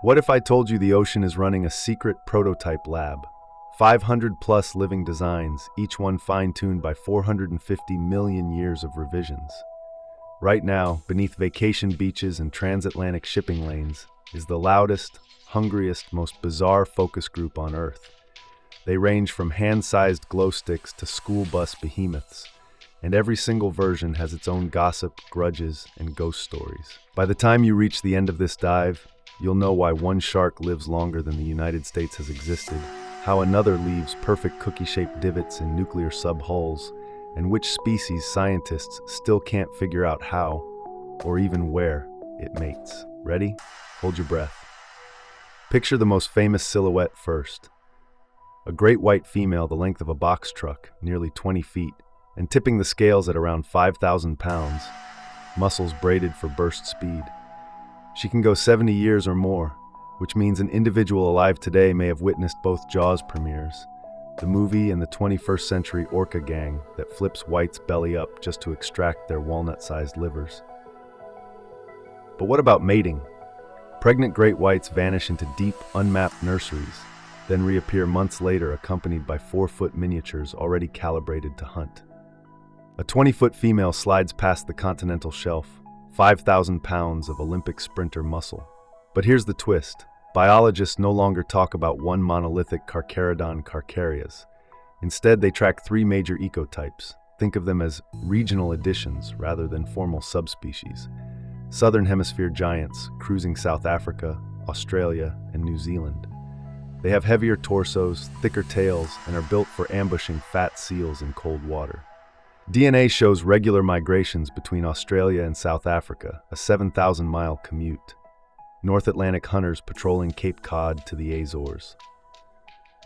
What if I told you the ocean is running a secret prototype lab? 500 plus living designs, each one fine-tuned by 450 million years of revisions. Right now, beneath vacation beaches and transatlantic shipping lanes, is the loudest, hungriest, most bizarre focus group on Earth. They range from hand-sized glow sticks to school bus behemoths, and every single version has its own gossip, grudges, and ghost stories. By the time you reach the end of this dive, you'll know why one shark lives longer than the United States has existed, how another leaves perfect cookie-shaped divots in nuclear subhulls, and which species scientists still can't figure out how, or even where, it mates. Ready? Hold your breath. Picture the most famous silhouette first. A great white female the length of a box truck, nearly 20 feet, and tipping the scales at around 5,000 pounds, muscles braided for burst speed. She can go 70 years or more, which means an individual alive today may have witnessed both Jaws premieres, the movie, and the 21st century orca gang that flips whites belly up just to extract their walnut-sized livers. But what about mating? Pregnant great whites vanish into deep, unmapped nurseries, then reappear months later accompanied by 4-foot miniatures already calibrated to hunt. A 20-foot female slides past the continental shelf, 5,000 pounds of Olympic sprinter muscle. But here's the twist. Biologists no longer talk about one monolithic Carcharodon carcharias. Instead, they track 3 major ecotypes. Think of them as regional additions rather than formal subspecies. Southern Hemisphere giants, cruising South Africa, Australia, and New Zealand. They have heavier torsos, thicker tails, and are built for ambushing fat seals in cold water. DNA shows regular migrations between Australia and South Africa, a 7,000-mile commute. North Atlantic hunters patrolling Cape Cod to the Azores.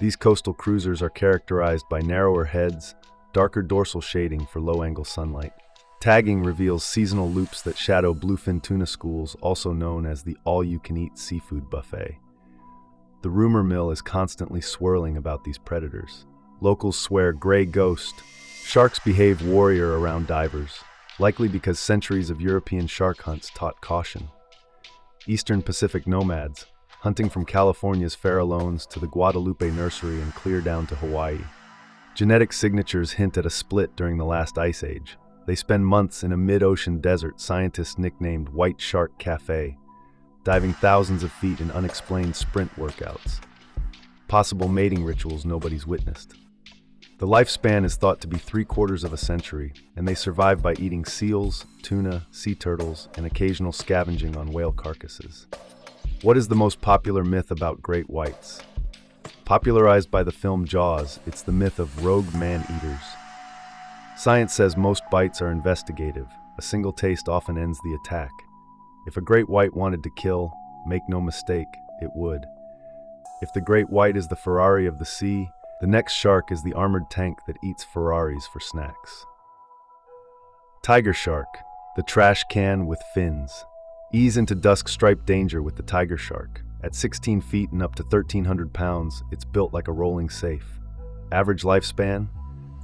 These coastal cruisers are characterized by narrower heads, darker dorsal shading for low-angle sunlight. Tagging reveals seasonal loops that shadow bluefin tuna schools, also known as the all-you-can-eat seafood buffet. The rumor mill is constantly swirling about these predators. Locals swear gray ghost. Sharks behave warrior around divers, likely because centuries of European shark hunts taught caution. Eastern Pacific nomads, hunting from California's Farallones to the Guadalupe nursery and clear down to Hawaii. Genetic signatures hint at a split during the last ice age. They spend months in a mid-ocean desert scientists nicknamed White Shark Cafe, diving thousands of feet in unexplained sprint workouts. Possible mating rituals nobody's witnessed. The lifespan is thought to be 3/4 of a century, and they survive by eating seals, tuna, sea turtles, and occasional scavenging on whale carcasses. What is the most popular myth about great whites? Popularized by the film Jaws, it's the myth of rogue man-eaters. Science says most bites are investigative. A single taste often ends the attack. If a great white wanted to kill, make no mistake, it would. If the great white is the Ferrari of the sea, the next shark is the armored tank that eats Ferraris for snacks. Tiger shark, the trash can with fins. Ease into dusk-striped danger with the tiger shark. At 16 feet and up to 1,300 pounds, it's built like a rolling safe. Average lifespan?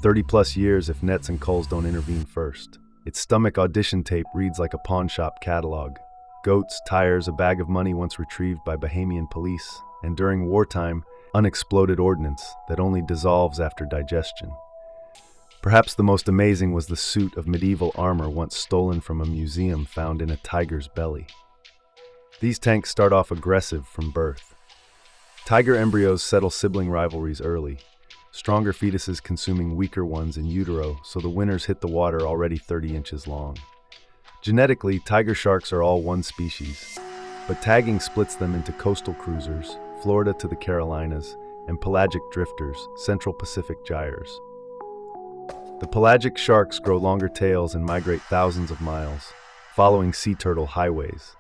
30-plus years if nets and culls don't intervene first. Its stomach audition tape reads like a pawn shop catalog. Goats, tires, a bag of money once retrieved by Bahamian police, and during wartime, unexploded ordnance that only dissolves after digestion. Perhaps the most amazing was the suit of medieval armor once stolen from a museum found in a tiger's belly. These tanks start off aggressive from birth. Tiger embryos settle sibling rivalries early, stronger fetuses consuming weaker ones in utero, so the winners hit the water already 30 inches long. Genetically, tiger sharks are all one species, but tagging splits them into coastal cruisers, Florida to the Carolinas, and pelagic drifters, Central Pacific gyres. The pelagic sharks grow longer tails and migrate thousands of miles, following sea turtle highways.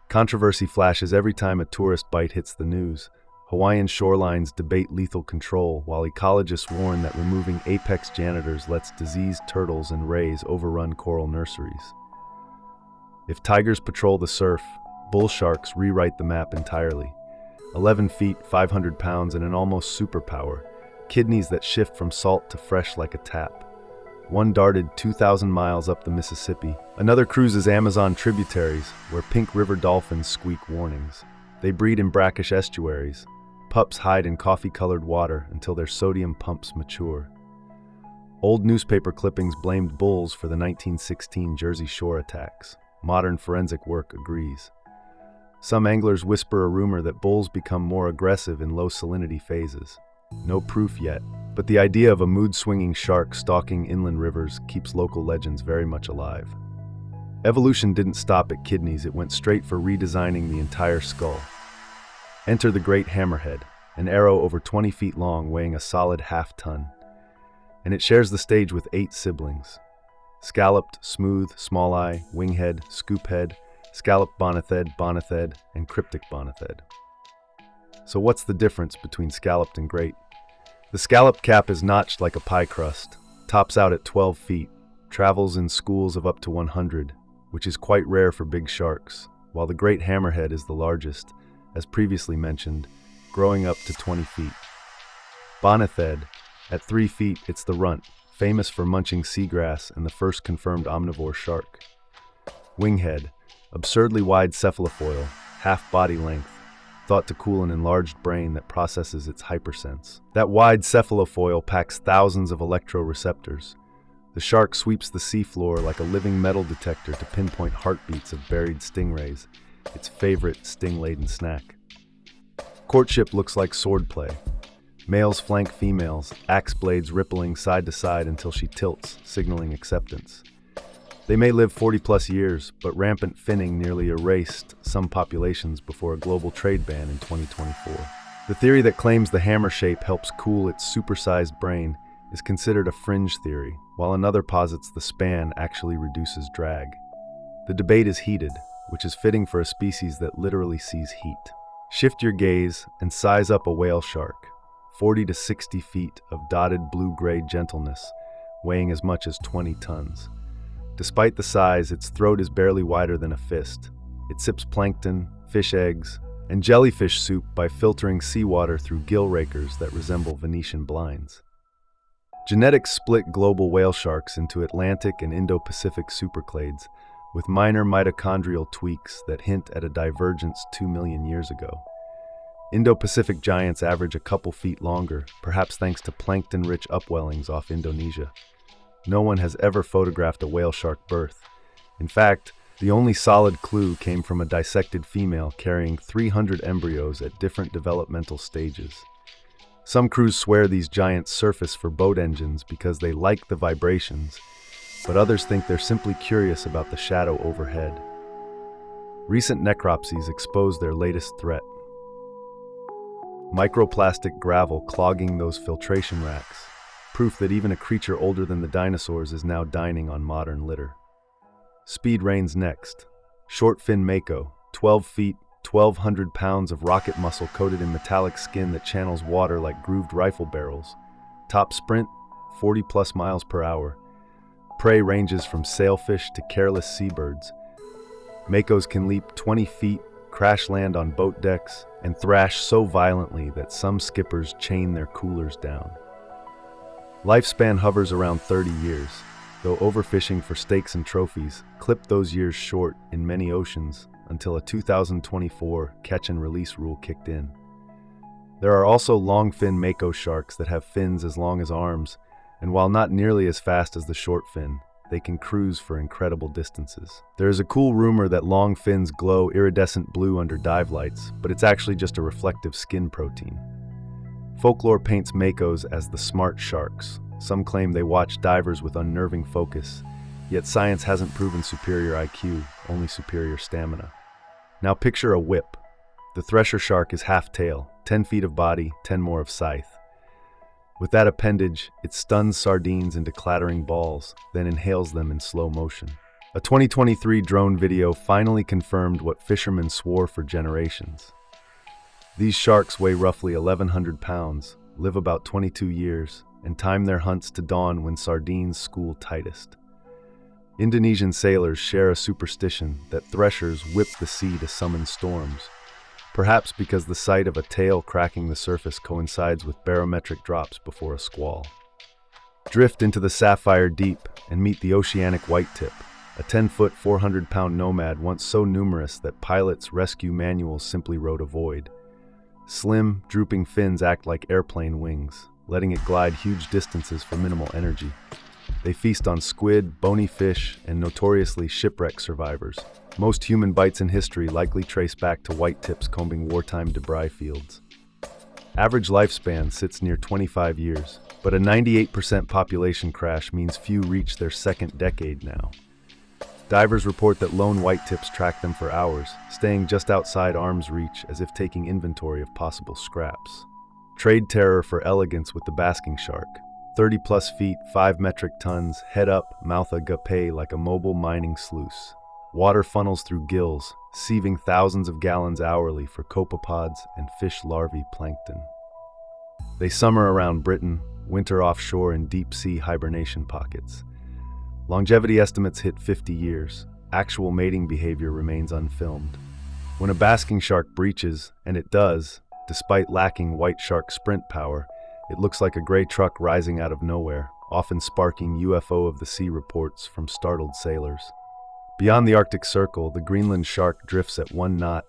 Controversy flashes every time a tourist bite hits the news. Hawaiian shorelines debate lethal control, while ecologists warn that removing apex janitors lets diseased turtles and rays overrun coral nurseries. If tigers patrol the surf, bull sharks rewrite the map entirely. 11 feet, 500 pounds, and an almost superpower. Kidneys that shift from salt to fresh like a tap. One darted 2,000 miles up the Mississippi. Another cruises Amazon tributaries, where pink river dolphins squeak warnings. They breed in brackish estuaries. Pups hide in coffee-colored water until their sodium pumps mature. Old newspaper clippings blamed bulls for the 1916 Jersey Shore attacks. Modern forensic work agrees. Some anglers whisper a rumor that bulls become more aggressive in low salinity phases. No proof yet, but the idea of a mood-swinging shark stalking inland rivers keeps local legends very much alive. Evolution didn't stop at kidneys, it went straight for redesigning the entire skull. Enter the great hammerhead, an arrow over 20 feet long weighing a solid half-ton. And it shares the stage with 8 siblings. Scalloped, smooth, small eye, winghead, scoophead, scalloped bonethed, and cryptic bonethed. So what's the difference between scalloped and great? The scalloped cap is notched like a pie crust, tops out at 12 feet, travels in schools of up to 100, which is quite rare for big sharks, while the great hammerhead is the largest, as previously mentioned, growing up to 20 feet. Bonethed, at 3 feet, it's the runt, famous for munching seagrass and the first confirmed omnivore shark. Winghead, absurdly wide cephalofoil, half body length, thought to cool an enlarged brain that processes its hypersense. That wide cephalofoil packs thousands of electroreceptors. The shark sweeps the seafloor like a living metal detector to pinpoint heartbeats of buried stingrays, its favorite sting-laden snack. Courtship looks like swordplay. Males flank females, axe blades rippling side to side until she tilts, signaling acceptance. They may live 40-plus years, but rampant finning nearly erased some populations before a global trade ban in 2024. The theory that claims the hammer shape helps cool its supersized brain is considered a fringe theory, while another posits the span actually reduces drag. The debate is heated, which is fitting for a species that literally sees heat. Shift your gaze and size up a whale shark, 40 to 60 feet of dotted blue-gray gentleness, weighing as much as 20 tons. Despite the size, its throat is barely wider than a fist. It sips plankton, fish eggs, and jellyfish soup by filtering seawater through gill rakers that resemble Venetian blinds. Genetics split global whale sharks into Atlantic and Indo-Pacific superclades, with minor mitochondrial tweaks that hint at a divergence 2 million years ago. Indo-Pacific giants average a couple feet longer, perhaps thanks to plankton-rich upwellings off Indonesia. No one has ever photographed a whale shark birth. In fact, the only solid clue came from a dissected female carrying 300 embryos at different developmental stages. Some crews swear these giants surface for boat engines because they like the vibrations, but others think they're simply curious about the shadow overhead. Recent necropsies expose their latest threat. Microplastic gravel clogging those filtration racks, proof that even a creature older than the dinosaurs is now dining on modern litter. Speed reigns next. Short fin mako, 12 feet, 1,200 pounds of rocket muscle coated in metallic skin that channels water like grooved rifle barrels. Top sprint, 40+ miles per hour. Prey ranges from sailfish to careless seabirds. Makos can leap 20 feet, crash land on boat decks, and thrash so violently that some skippers chain their coolers down. Lifespan hovers around 30 years, though overfishing for steaks and trophies clipped those years short in many oceans until a 2024 catch-and-release rule kicked in. There are also long-fin mako sharks that have fins as long as arms, and while not nearly as fast as the short fin, they can cruise for incredible distances. There is a cool rumor that long fins glow iridescent blue under dive lights, but it's actually just a reflective skin protein. Folklore paints makos as the smart sharks. Some claim they watch divers with unnerving focus, yet science hasn't proven superior IQ, only superior stamina. Now picture a whip. The thresher shark is half-tail, 10 feet of body, 10 more of scythe. With that appendage, it stuns sardines into clattering balls, then inhales them in slow motion. A 2023 drone video finally confirmed what fishermen swore for generations. These sharks weigh roughly 1,100 pounds, live about 22 years, and time their hunts to dawn when sardines school tightest. Indonesian sailors share a superstition that threshers whip the sea to summon storms, perhaps because the sight of a tail cracking the surface coincides with barometric drops before a squall. Drift into the sapphire deep and meet the oceanic whitetip, a 10-foot, 400-pound nomad once so numerous that pilots' rescue manuals simply wrote avoid. Slim, drooping fins act like airplane wings, letting it glide huge distances for minimal energy. They feast on squid, bony fish, and notoriously shipwreck survivors. Most human bites in history likely trace back to white tips combing wartime debris fields. Average lifespan sits near 25 years, but a 98% population crash means few reach their second decade now. Divers report that lone white tips track them for hours, staying just outside arm's reach as if taking inventory of possible scraps. Trade terror for elegance with the basking shark. 30-plus feet, 5 metric tons, head up, mouth agape like a mobile mining sluice. Water funnels through gills, sieving thousands of gallons hourly for copepods and fish larvae plankton. They summer around Britain, winter offshore in deep-sea hibernation pockets. Longevity estimates hit 50 years. Actual mating behavior remains unfilmed. When a basking shark breaches, and it does, despite lacking white shark sprint power, it looks like a gray truck rising out of nowhere, often sparking UFO of the sea reports from startled sailors. Beyond the Arctic Circle, the Greenland shark drifts at 1 knot,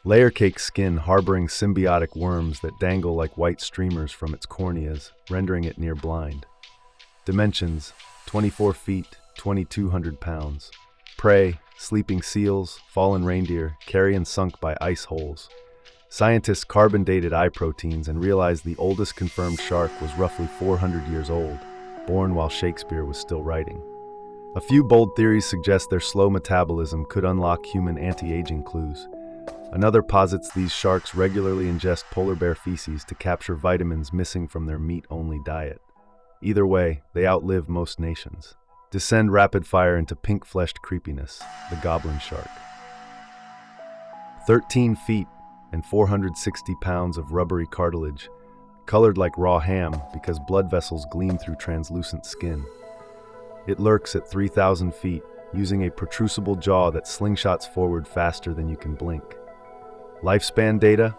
layer-cake skin harboring symbiotic worms that dangle like white streamers from its corneas, rendering it near blind. Dimensions: 24 feet, 2,200 pounds. Prey: sleeping seals, fallen reindeer, carrion sunk by ice holes. Scientists carbon-dated eye proteins and realized the oldest confirmed shark was roughly 400 years old, born while Shakespeare was still writing. A few bold theories suggest their slow metabolism could unlock human anti-aging clues. Another posits these sharks regularly ingest polar bear feces to capture vitamins missing from their meat-only diet. Either way, they outlive most nations. Descend rapid-fire into pink-fleshed creepiness, the goblin shark. 13 feet and 460 pounds of rubbery cartilage, colored like raw ham because blood vessels gleam through translucent skin. It lurks at 3,000 feet, using a protrusible jaw that slingshots forward faster than you can blink. Lifespan data?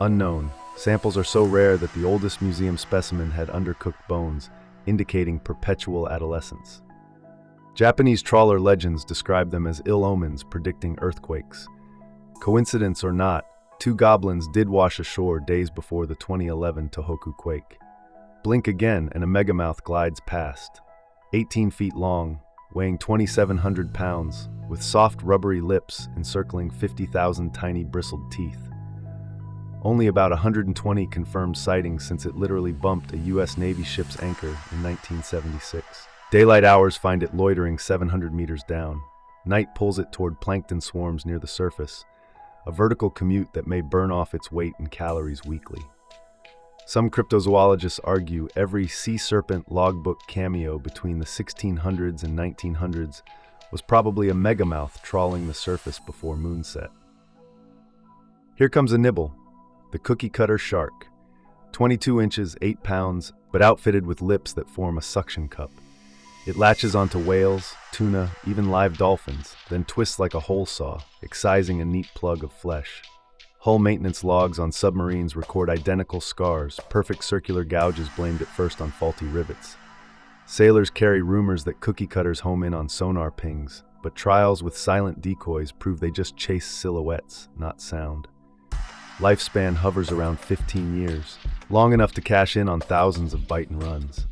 Unknown. Samples are so rare that the oldest museum specimen had undercooked bones, indicating perpetual adolescence. Japanese trawler legends describe them as ill omens predicting earthquakes. Coincidence or not, 2 goblins did wash ashore days before the 2011 Tohoku quake. Blink again and a megamouth glides past. 18 feet long, weighing 2,700 pounds, with soft rubbery lips encircling 50,000 tiny bristled teeth. Only about 120 confirmed sightings since it literally bumped a U.S. Navy ship's anchor in 1976. Daylight hours find it loitering 700 meters down. Night pulls it toward plankton swarms near the surface, a vertical commute that may burn off its weight in calories weekly. Some cryptozoologists argue every sea serpent logbook cameo between the 1600s and 1900s was probably a megamouth trawling the surface before moonset. Here comes a nibble, the cookie-cutter shark. 22 inches, 8 pounds, but outfitted with lips that form a suction cup. It latches onto whales, tuna, even live dolphins, then twists like a hole saw, excising a neat plug of flesh. Hull maintenance logs on submarines record identical scars, perfect circular gouges blamed at first on faulty rivets. Sailors carry rumors that cookie cutters home in on sonar pings, but trials with silent decoys prove they just chase silhouettes, not sound. Lifespan hovers around 15 years, long enough to cash in on thousands of bite and runs.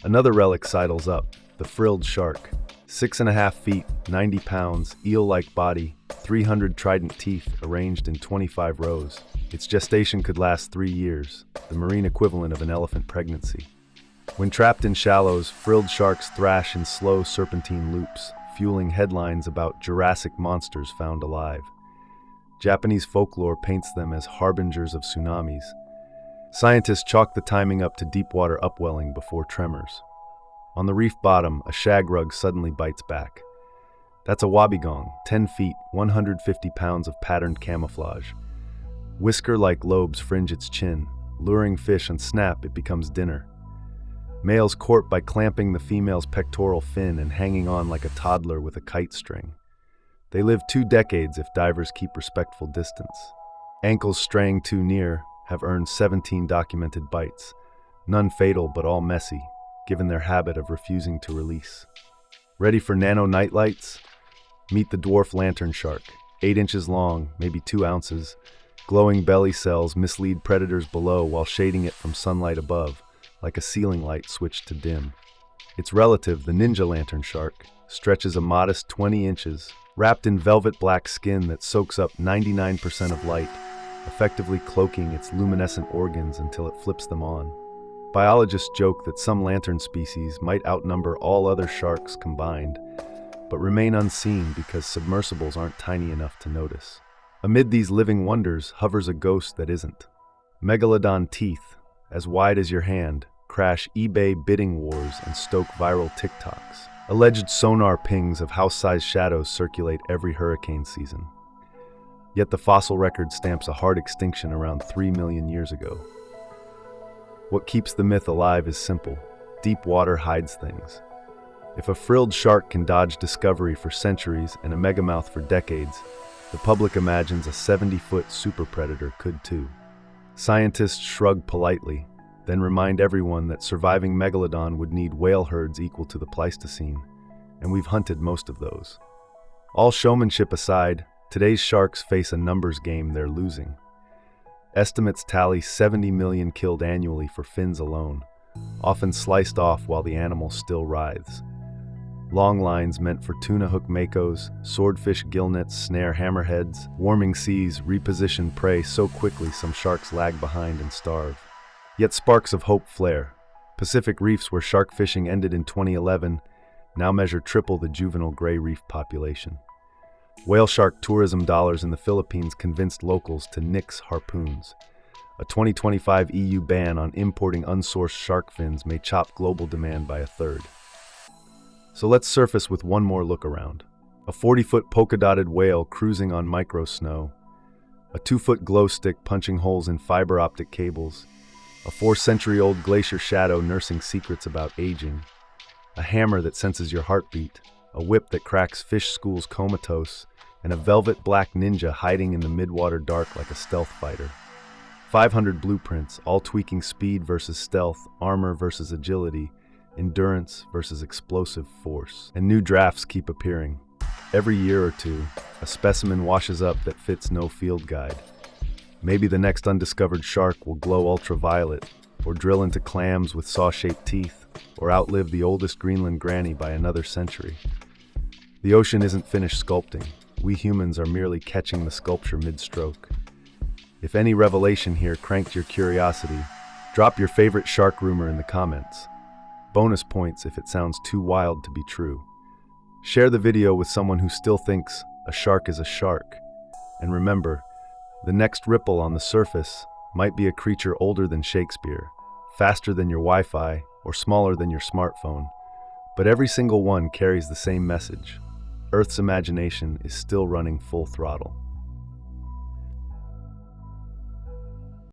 Another relic sidles up, the frilled shark. 6.5 feet, 90 pounds, eel-like body, 300 trident teeth arranged in 25 rows. Its gestation could last 3 years, the marine equivalent of an elephant pregnancy. When trapped in shallows, frilled sharks thrash in slow serpentine loops, fueling headlines about Jurassic monsters found alive. Japanese folklore paints them as harbingers of tsunamis. Scientists chalk the timing up to deep-water upwelling before tremors. On the reef bottom, a shag rug suddenly bites back. That's a wobbegong, 10 feet, 150 pounds of patterned camouflage. Whisker-like lobes fringe its chin. Luring fish and snap, it becomes dinner. Males court by clamping the female's pectoral fin and hanging on like a toddler with a kite string. They live 2 decades if divers keep respectful distance. Ankles straying too near have earned 17 documented bites, none fatal but all messy, given their habit of refusing to release. Ready for nano nightlights? Meet the dwarf lantern shark, 8 inches long, maybe 2 ounces. Glowing belly cells mislead predators below while shading it from sunlight above, like a ceiling light switched to dim. Its relative, the ninja lantern shark, stretches a modest 20 inches, wrapped in velvet black skin that soaks up 99% of light, effectively cloaking its luminescent organs until it flips them on. Biologists joke that some lantern species might outnumber all other sharks combined, but remain unseen because submersibles aren't tiny enough to notice. Amid these living wonders hovers a ghost that isn't. Megalodon teeth, as wide as your hand, crash eBay bidding wars and stoke viral TikToks. Alleged sonar pings of house-sized shadows circulate every hurricane season. Yet the fossil record stamps a hard extinction around 3 million years ago. What keeps the myth alive is simple. Deep water hides things. If a frilled shark can dodge discovery for centuries and a megamouth for decades, the public imagines a 70-foot super predator could too. Scientists shrug politely, then remind everyone that surviving megalodon would need whale herds equal to the Pleistocene, and we've hunted most of those. All showmanship aside, today's sharks face a numbers game they're losing. Estimates tally 70 million killed annually for fins alone, often sliced off while the animal still writhes. Long lines meant for tuna hook makos, swordfish gillnets snare hammerheads, warming seas reposition prey so quickly some sharks lag behind and starve. Yet sparks of hope flare. Pacific reefs where shark fishing ended in 2011 now measure triple the juvenile gray reef population. Whale shark tourism dollars in the Philippines convinced locals to nix harpoons. A 2025 EU ban on importing unsourced shark fins may chop global demand by a third. So let's surface with one more look around. A 40-foot polka-dotted whale cruising on micro snow, a 2-foot glow stick punching holes in fiber optic cables, a 4-century-old glacier shadow nursing secrets about aging, a hammer that senses your heartbeat, a whip that cracks fish schools comatose, and a velvet black ninja hiding in the midwater dark like a stealth fighter. 500 blueprints, all tweaking speed versus stealth, armor versus agility, endurance versus explosive force. And new drafts keep appearing. Every year or two, a specimen washes up that fits no field guide. Maybe the next undiscovered shark will glow ultraviolet, or drill into clams with saw-shaped teeth, or outlive the oldest Greenland granny by another century. The ocean isn't finished sculpting. We humans are merely catching the sculpture mid-stroke. If any revelation here cranked your curiosity, drop your favorite shark rumor in the comments. Bonus points if it sounds too wild to be true. Share the video with someone who still thinks a shark is a shark. And remember, the next ripple on the surface might be a creature older than Shakespeare, faster than your Wi-Fi, or smaller than your smartphone. But every single one carries the same message. Earth's imagination is still running full throttle.